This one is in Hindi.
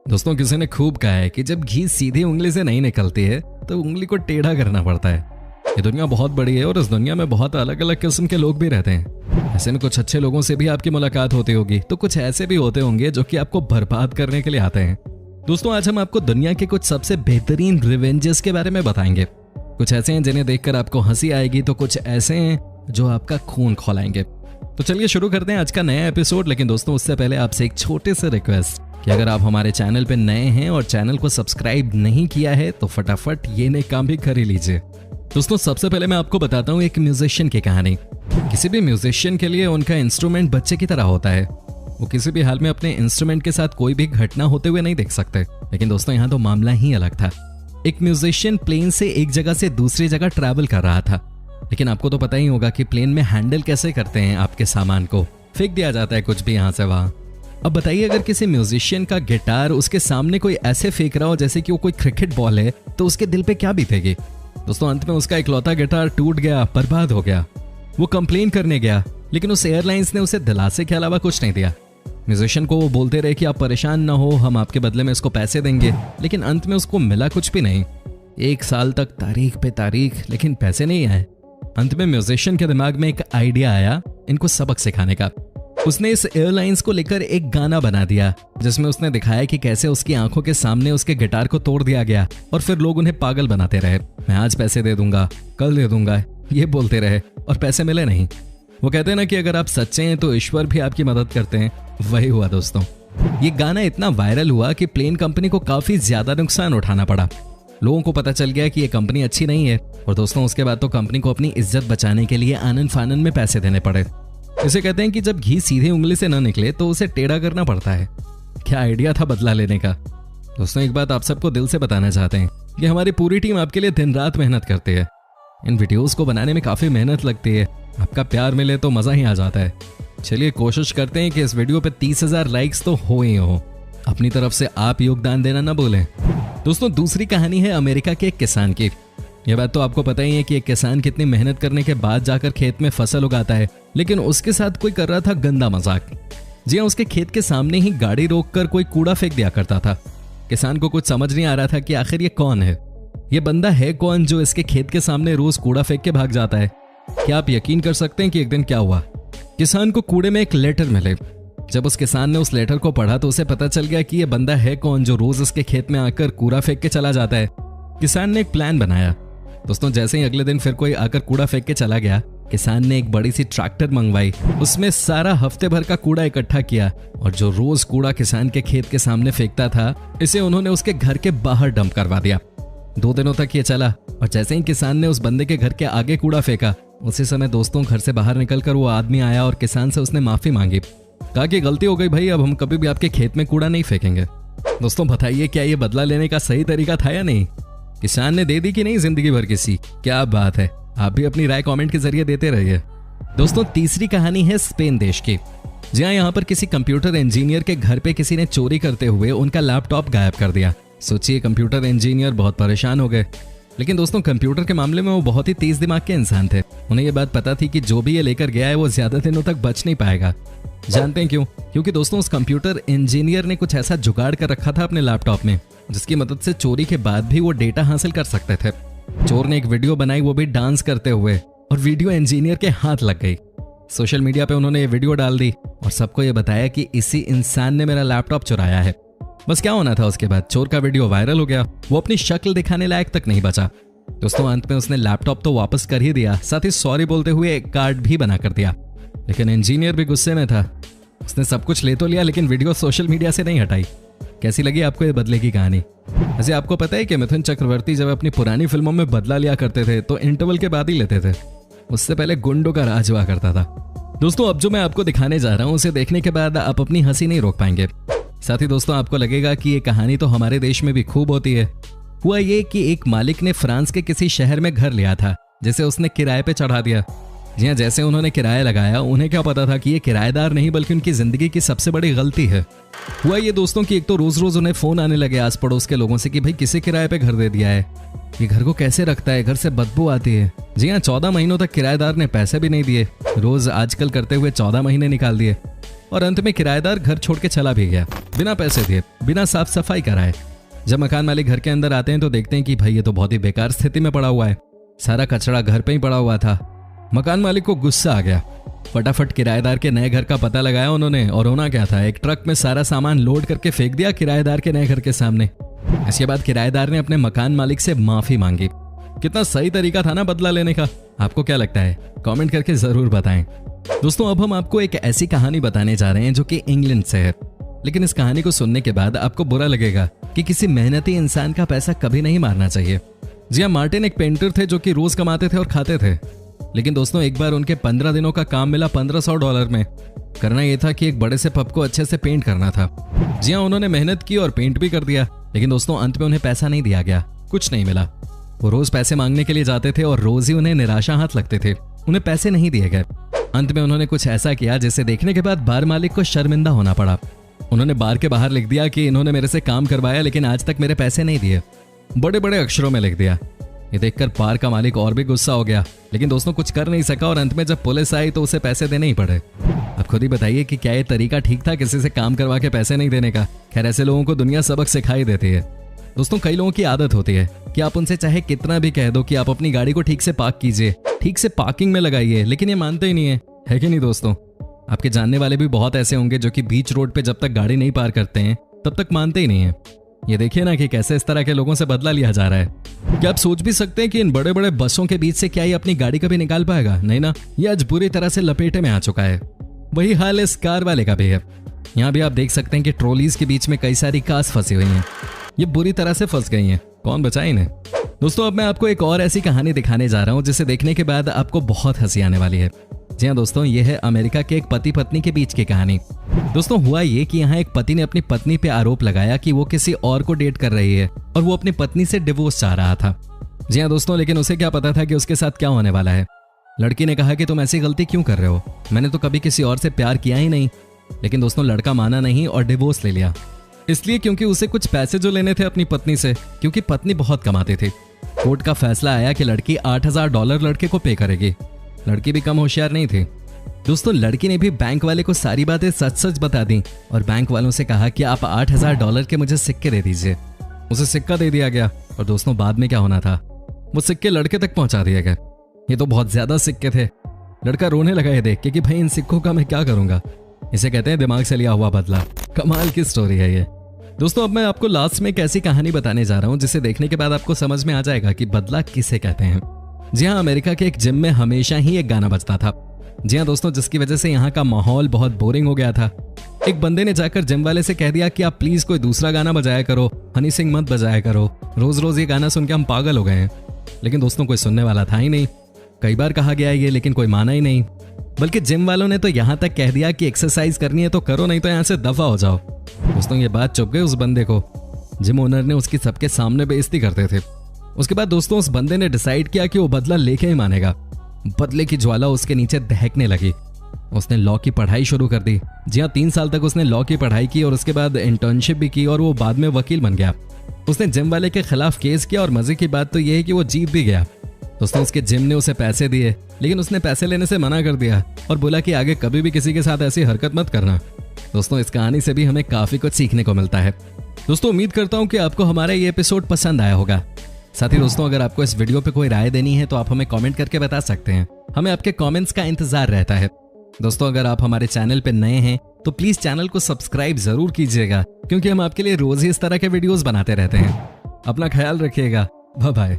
दोस्तों किसी ने खूब कहा है कि जब घी सीधी उंगली से नहीं निकलती है तो उंगली को टेढ़ा करना पड़ता है। ये दुनिया बहुत बड़ी है और इस दुनिया में बहुत अलग अलग किस्म के लोग भी रहते हैं। ऐसे में कुछ अच्छे लोगों से भी आपकी मुलाकात होती होगी, तो कुछ ऐसे भी होते होंगे जो कि आपको बर्बाद करने के लिए आते हैं। दोस्तों आज हम आपको दुनिया के कुछ सबसे बेहतरीन रिवेंजेस के बारे में बताएंगे। कुछ ऐसे हैं जिन्हें देखकर आपको हंसी आएगी, तो कुछ ऐसे हैं जो आपका खून खौलाएंगे। तो चलिए शुरू करते हैं आज का नया एपिसोड। लेकिन दोस्तों उससे पहले आपसे एक छोटे से रिक्वेस्ट कि अगर आप हमारे चैनल पे नए हैं और चैनल को सब्सक्राइब नहीं किया है तो फटाफट ये नए काम भी कर ही लीजिए। दोस्तों सबसे पहले मैं आपको बताता हूँ एक म्यूजिशियन की कहानी। किसी भी म्यूजिशियन के लिए उनका इंस्ट्रूमेंट बच्चे की तरह होता है। वो किसी भी हाल में अपने इंस्ट्रूमेंट के साथ कोई भी घटना होते हुए नहीं देख सकते। लेकिन दोस्तों यहाँ तो मामला ही अलग था। एक म्यूजिशियन प्लेन से एक जगह से दूसरी जगह ट्रैवल कर रहा था। लेकिन आपको तो पता ही होगा कि प्लेन में हैंडल कैसे करते हैं, आपके सामान को फेंक दिया जाता है कुछ भी यहाँ से वहां। अब बताइए अगर किसी म्यूजिशियन का गिटार उसके सामने कोई ऐसे फेंक रहा हो जैसे कि वो कोई क्रिकेट बॉल है, तो उसके दिल पे क्या बीतेगी। दोस्तों अंत में उसका इकलौता गिटार टूट गया, बर्बाद हो गया। वो कंप्लेन करने गया, लेकिन उस एयरलाइंस ने उसे दिलासे के अलावा कुछ नहीं दिया। म्यूजिशियन को वो बोलते रहे कि आप परेशान ना हो, हम आपके बदले में इसको पैसे देंगे, लेकिन अंत में उसको मिला कुछ भी नहीं। 1 साल तक तारीख पे तारीख, लेकिन पैसे नहीं आए। अंत में म्यूजिशियन के दिमाग में एक आइडिया आया इनको सबक सिखाने का। उसने इस एयरलाइंस को लेकर एक गाना बना दिया जिसमें उसने दिखाया कि कैसे उसकी आंखों के सामने उसके गिटार को तोड़ दिया गया और फिर लोग उन्हें पागल बनाते रहे। मैं आज पैसे दे दूंगा, कल दे दूंगा, ये बोलते रहे और पैसे मिले नहीं। वो कहते हैं ना कि अगर आप सच्चे हैं तो ईश्वर भी आपकी मदद करते हैं। वही हुआ दोस्तों। ये गाना इतना वायरल हुआ कि प्लेन कंपनी को काफी ज्यादा नुकसान उठाना पड़ा। लोगों को पता चल गया कि ये कंपनी अच्छी नहीं है और दोस्तों उसके बाद तो कंपनी को अपनी इज्जत बचाने के लिए आनन फानन में पैसे देने पड़े। इसे कहते हैं कि जब घी सीधे उंगली से न निकले तो उसे टेढ़ा करना पड़ता है। क्या आइडिया था बदला लेने का। दोस्तों एक बात आप सबको दिल से बताना चाहते हैं कि हमारी पूरी टीम आपके लिए दिन रात मेहनत करती है। इन वीडियोस को बनाने में काफी मेहनत लगती है। आपका प्यार मिले तो मजा ही आ जाता है। चलिए कोशिश करते हैं कि इस वीडियो पे 30,000 लाइक्स तो हो ही हो। अपनी तरफ से आप योगदान देना ना भूलें। दोस्तों दूसरी कहानी है अमेरिका के एक किसान की। यह बात तो आपको पता ही है कि एक किसान कितनी मेहनत करने के बाद जाकर खेत में फसल उगाता है, लेकिन उसके साथ कोई कर रहा था गंदा मजाक। जी हाँ, उसके खेत के सामने ही गाड़ी रोककर कोई कूड़ा फेंक दिया करता था। किसान को कुछ समझ नहीं आ रहा था कि आखिर ये कौन है, ये बंदा है कौन जो इसके खेत के सामने रोज कूड़ा फेंक के भाग जाता है। क्या आप यकीन कर सकते हैं कि एक दिन क्या हुआ। किसान को कूड़े में एक लेटर मिले। जब उस किसान ने उस लेटर को पढ़ा तो उसे पता चल गया कि यह बंदा है कौन जो रोज उसके खेत में आकर कूड़ा फेंक के चला जाता है। किसान ने एक प्लान बनाया। दोस्तों जैसे ही अगले दिन फिर कोई आकर कूड़ा फेंक के चला गया, किसान ने एक बड़ी सी ट्रैक्टर मंगवाई, उसमें सारा हफ्ते भर का कूड़ा इकट्ठा किया और जो रोज कूड़ा किसान के खेत के सामने फेंकता था, इसे उन्होंने उसके घर के बाहर डंप करवा दिया। 2 दिनों तक ये चला और जैसे ही किसान ने उस बंदे के घर के आगे कूड़ा फेंका, उसी समय दोस्तों घर से बाहर निकलकर वो आदमी आया और किसान से उसने माफी मांगी। कहा कि गलती हो गई भाई, अब हम कभी भी आपके खेत में कूड़ा नहीं फेंकेंगे। दोस्तों बताइए क्या ये बदला लेने का सही तरीका था या नहीं। किसान ने दे दी कि नहीं जिंदगी भर की सीख। क्या बात है। आप भी अपनी राय कमेंट के जरिए देते रहिए। दोस्तों तीसरी कहानी है स्पेन देश की। जी हाँ, यहाँ पर किसी कंप्यूटर इंजीनियर के घर पे किसी ने चोरी करते हुए उनका लैपटॉप गायब कर दिया। सोचिए कंप्यूटर इंजीनियर बहुत परेशान हो गए। लेकिन दोस्तों कंप्यूटर के मामले में वो बहुत ही तेज दिमाग के इंसान थे। उन्हें ये बात पता थी कि जो भी ये लेकर गया है वो ज्यादा दिनों तक बच नहीं पाएगा। जानते हैं क्यों? क्योंकि दोस्तों उस कंप्यूटर इंजीनियर ने कुछ ऐसा जुगाड़ कर रखा था अपने लैपटॉप में जिसकी मदद से चोरी के बाद भी वो डेटा हासिल कर सकते थे। चोर ने एक वीडियो बनाई, वो भी डांस करते हुए, और वीडियो इंजीनियर के हाथ लग गई। सोशल मीडिया पे उन्होंने ये वीडियो डाल दी और सबको ये बताया कि इसी इंसान ने मेरा लैपटॉप चुराया है। बस क्या होना था उसके बाद, चोर का वीडियो वायरल हो गया। वो अपनी शक्ल दिखाने लायक तक नहीं बचा। दोस्तों अंत में उसने लैपटॉप तो वापस कर ही दिया, साथ ही सॉरी बोलते हुए एक कार्ड भी बना कर दिया। लेकिन इंजीनियर भी गुस्से में था। उसने सब कुछ ले तो लिया लेकिन वीडियो सोशल मीडिया से नहीं हटाई। कैसी लगी आपको ये बदले की कहानी? वैसे आपको पता है कि मिथुन चक्रवर्ती जब अपनी पुरानी फिल्मों में बदला लिया करते थे तो इंटरवल के बाद ही लेते थे। उससे पहले गुंडों का राज हुआ करता था। दोस्तों अब जो मैं आपको दिखाने जा रहा हूँ उसे देखने के बाद आप अपनी हंसी नहीं रोक पाएंगे। साथ ही दोस्तों आपको लगेगा कि ये कहानी तो हमारे देश में भी खूब होती है। हुआ ये कि एक मालिक ने फ्रांस के किसी शहर में घर लिया था जिसे उसने किराए पे चढ़ा दिया। जी हाँ, जैसे उन्होंने किराया लगाया, उन्हें क्या पता था कि ये किराएदार नहीं बल्कि उनकी जिंदगी की सबसे बड़ी गलती है। हुआ ये दोस्तों कि एक तो रोज रोज उन्हें फोन आने लगे आस पड़ोस के लोगों से कि भाई किसे किराए पे घर दे दिया है, ये घर को कैसे रखता है, घर से बदबू आती है। जी हाँ, 14 महीनों तक किराएदार ने पैसे भी नहीं दिए। रोज आजकल करते हुए 14 महीने निकाल दिए। और अंत में किराएदार घर छोड़ के चला भी गया, बिना पैसे दिए, बिना साफ सफाई कराए। जब मकान मालिक घर के अंदर आते हैं तो देखते हैं कि भाई ये तो बहुत ही बेकार स्थिति में पड़ा हुआ है, सारा कचरा घर पे ही पड़ा हुआ था। मकान मालिक को गुस्सा आ गया, फटाफट किराएदार के नए घर का पता लगाया उन्होंने, और होना क्या था, एक ट्रक में सारा सामान लोड करके फेंक दिया किराएदार के नए घर के सामने। इसके बाद किराएदार ने अपने मकान मालिक से माफी मांगी। कितना सही तरीका था ना बदला लेने का। आपको क्या लगता है? कमेंट करके जरूर बताएं। दोस्तों अब हम आपको एक ऐसी कहानी बताने जा रहे हैं जो कि इंग्लैंड से है, लेकिन इस कहानी को सुनने के बाद आपको बुरा लगेगा कि किसी मेहनती इंसान का पैसा कभी नहीं मारना चाहिए। जी हाँ, मार्टिन एक पेंटर थे जो कि रोज कमाते थे और खाते थे, लेकिन दोस्तों एक बार उनके 15 दिनों का काम मिला $1500 में। करना यह था कि एक बड़े से पब को अच्छे से पेंट करना था। जी हाँ, उन्होंने मेहनत की और पेंट भी कर दिया, लेकिन दोस्तों अंत में उन्हें पैसा नहीं दिया गया, कुछ नहीं मिला। वो रोज पैसे मांगने के लिए जाते थे और रोज ही उन्हें निराशा हाथ लगते थे, उन्हें पैसे नहीं दिए गए। अंत में उन्होंने कुछ ऐसा किया जिसे देखने के बाद बार मालिक को शर्मिंदा होना पड़ा। उन्होंने बार के बाहर लिख दिया कि इन्होंने मेरे से काम करवाया लेकिन आज तक मेरे पैसे नहीं दिए, बड़े बड़े अक्षरों में लिख दिया। ये देखकर बार का मालिक और भी गुस्सा हो गया, लेकिन दोस्तों कुछ कर नहीं सका और अंत में जब पुलिस आई तो उसे पैसे देने ही पड़े। अब खुद ही बताइए कि क्या ये तरीका ठीक था किसी से काम करवा के पैसे नहीं देने का? खैर ऐसे लोगों को दुनिया सबक सिखाई देती है। दोस्तों कई लोगों की आदत होती है कि आप उनसे चाहे कितना भी कह दो कि आप अपनी गाड़ी को ठीक से पार्क कीजिए, ठीक से पार्किंग में लगाइए, लेकिन ये मानते ही नहीं है कि नहीं दोस्तों? आपके जानने वाले भी बहुत ऐसे होंगे जो कि बीच रोड पे जब तक गाड़ी नहीं पार्क करते हैं तब तक मानते ही नहीं है। ये देखिए ना कि कैसे इस तरह के लोगों से बदला लिया जा रहा है। क्या आप सोच भी सकते हैं कि इन बड़े बड़े बसों के बीच से क्या ये अपनी गाड़ी कभी निकाल पाएगा? नहीं ना, ये आज बुरी तरह से लपेटे में आ चुका है। वही हाल इस कार वाले का भी है। यहाँ भी आप देख सकते हैं कि ट्रॉलीज के बीच में कई सारी कार्स फंसी हुई हैं, ये बुरी तरह से फंस गई हैं। कौन बचाए इन्हें? दोस्तों अब मैं आपको एक और ऐसी कहानी दिखाने जा रहा हूँ जिसे देखने के बाद आपको बहुत हंसी आने वाली है। जी हाँ दोस्तों, ये है अमेरिका के एक पति पत्नी के बीच की कहानी। दोस्तों हुआ ये कि यहाँ एक पति ने अपनी पत्नी पे आरोप लगाया कि वो किसी और को डेट कर रही है और वो अपनी पत्नी से डिवोर्स चाह रहा था। जी हाँ दोस्तों, लेकिन उसे क्या पता था कि उसके साथ क्या होने वाला है। लड़की ने कहा कि तुम ऐसी गलती क्यों कर रहे हो, मैंने तो कभी किसी और से प्यार किया ही नहीं। लेकिन दोस्तों लड़का माना नहीं और डिवोर्स ले लिया, इसलिए क्योंकि उसे कुछ पैसे जो लेने थे अपनी पत्नी से, क्योंकि पत्नी बहुत कमाती थी। कोर्ट का फैसला आया कि लड़की $8000 लड़के को पे करेगी। लड़की भी कम होशियार नहीं थी। दोस्तों लड़की ने भी बैंक वाले को सारी बातें सच सच बता दी और बैंक वालों से कहा कि आप $8000 के मुझे सिक्के दे दीजिए। उसे सिक्का दे दिया गया और दोस्तों बाद में क्या होना था, वो सिक्के लड़के तक पहुंचा दिए गए। ये तो बहुत ज्यादा सिक्के थे। लड़का रोने लगा ये देख के कि भाई इन सिक्कों का मैं क्या करूंगा। इसे कहते हैं दिमाग से लिया हुआ बदला। कमाल की स्टोरी है ये। दोस्तों अब मैं आपको लास्ट में एक ऐसी कहानी बताने जा रहा हूं जिसे देखने के बाद आपको समझ में आ जाएगा कि बदला किसे कहते हैं। जी हाँ, अमेरिका के एक जिम में हमेशा ही एक गाना बजता था। जी हाँ दोस्तों, जिसकी वजह से यहाँ का माहौल बहुत बोरिंग हो गया था। एक बंदे ने जाकर जिम वाले से कह दिया कि आप प्लीज कोई दूसरा गाना बजाया करो, हनी सिंह मत बजाया करो, रोज रोज ये गाना सुन के हम पागल हो गए हैं। लेकिन दोस्तों कोई सुनने वाला था ही नहीं। कई बार कहा गया ये, लेकिन कोई माना ही नहीं। बल्कि जिम वालों ने तो यहाँ तक कह दिया कि एक्सरसाइज करनी है तो करो, नहीं तो यहाँ से दफा हो जाओ। दोस्तों ये बात चुप गई उस बंदे को। जिम ओनर ने उसकी सबके सामने बेइज्जती करते थे। उसके बाद दोस्तों उस बंदे ने डिसाइड किया कि वो बदला लेके ही मानेगा। बदले की ज्वाला उसके नीचे दहकने लगी। उसने लॉ की पढ़ाई शुरू कर दी। जी हाँ, 3 साल तक उसने लॉ की पढ़ाई की और उसके बाद इंटर्नशिप भी की और वो बाद में वकील बन गया। उसने जिम वाले के खिलाफ केस किया और मजे की बात तो यह है कि वो जीत भी गया। दोस्तों उसके जिम ने उसे पैसे दिए, लेकिन उसने पैसे लेने से मना कर दिया और बोला कि आगे कभी भी किसी के साथ ऐसी हरकत मत करना। दोस्तों इस कहानी से भी हमें काफी कुछ सीखने को मिलता है। दोस्तों उम्मीद करता हूँ कि आपको हमारा ये एपिसोड पसंद आया होगा। साथ ही दोस्तों अगर आपको इस वीडियो पे कोई राय देनी है तो आप हमें कमेंट करके बता सकते हैं। हमें आपके कमेंट्स का इंतजार रहता है। दोस्तों अगर आप हमारे चैनल पे नए हैं तो प्लीज चैनल को सब्सक्राइब जरूर कीजिएगा, क्योंकि हम आपके लिए रोज ही इस तरह के वीडियोस बनाते रहते हैं। अपना ख्याल रखिएगा। Bye bye.